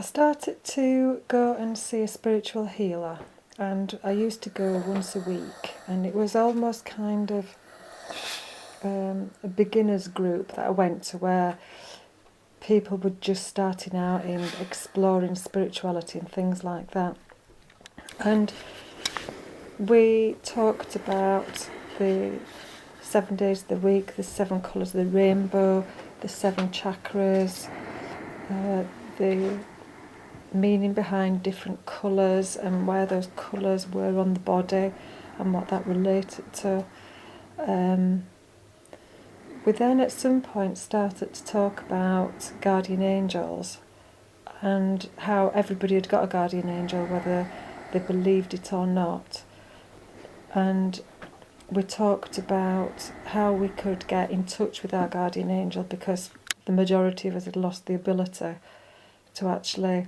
I started to go and see a spiritual healer, and I used to go once a week, and it was almost kind of a beginners group that I went to, where people were just starting out in exploring spirituality and things like that. And we talked about the 7 days of the week, the 7 colours of the rainbow, the 7 chakras, the meaning behind different colours and where those colours were on the body and what that related to. We then at some point started to talk about guardian angels and how everybody had got a guardian angel, whether they believed it or not. And we talked about how we could get in touch with our guardian angel, because the majority of us had lost the ability to actually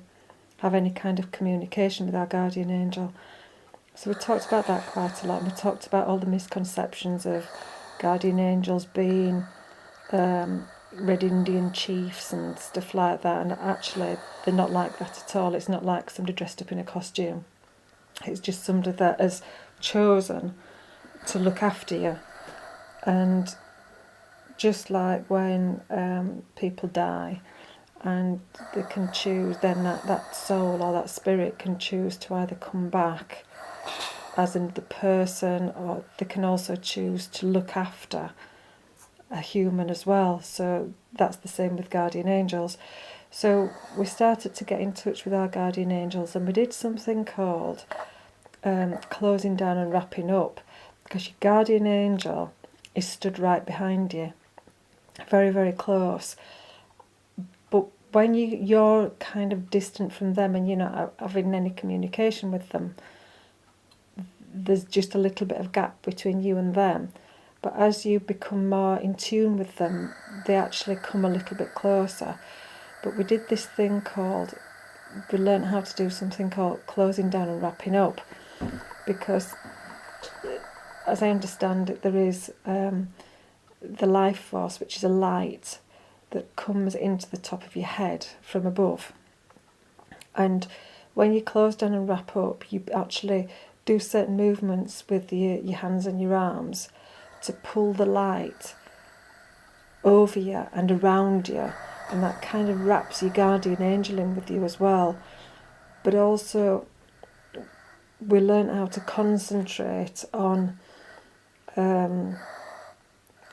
have any kind of communication with our guardian angel. So we talked about that quite a lot, and we talked about all the misconceptions of guardian angels being Red Indian chiefs and stuff like that, and actually they're not like that at all. It's not like somebody dressed up in a costume. It's just somebody that has chosen to look after you. And just like when people die, and they can choose, then that soul or that spirit can choose to either come back as another person, or they can also choose to look after a human as well. So that's the same with guardian angels. So we started to get in touch with our guardian angels, and we did something called closing down and wrapping up, because your guardian angel is stood right behind you, very, very close. But when you're kind of distant from them and you're not having any communication with them, there's just a little bit of gap between you and them. But as you become more in tune with them, they actually come a little bit closer. But we did this thing called, we learned how to do something called closing down and wrapping up, because as I understand it, there is the life force, which is a light that comes into the top of your head from above. And when you close down and wrap up, you actually do certain movements with your hands and your arms to pull the light over you and around you, and that kind of wraps your guardian angel in with you as well. But also we learn how to concentrate on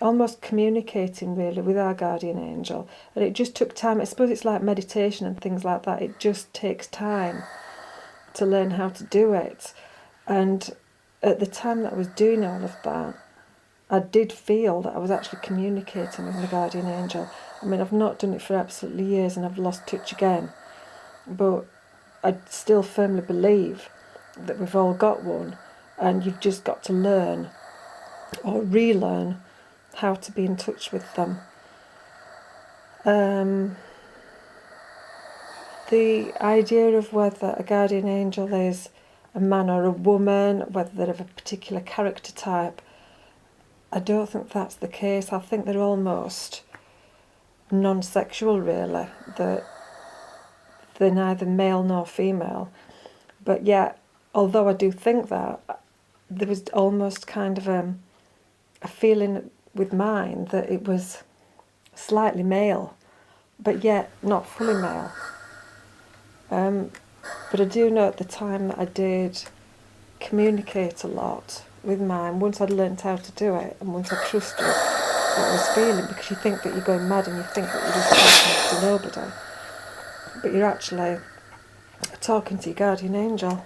almost communicating really with our guardian angel. And it just took time. I suppose it's like meditation and things like that. It just takes time to learn how to do it. And at the time that I was doing all of that, I did feel that I was actually communicating with my guardian angel. I mean, I've not done it for absolutely years, and I've lost touch again. But I still firmly believe that we've all got one, and you've just got to learn or relearn how to be in touch with them. The idea of whether a guardian angel is a man or a woman, whether they're of a particular character type, I don't think that's the case. I think they're almost non-sexual, really, that they're neither male nor female. But yet, although I do think that, there was almost kind of a feeling with mine that it was slightly male, but yet not fully male. But I do know at the time that I did communicate a lot with mine, once I'd learnt how to do it, and once I trusted what I was feeling, because you think that you're going mad and you think that you're just talking to nobody, but you're actually talking to your guardian angel.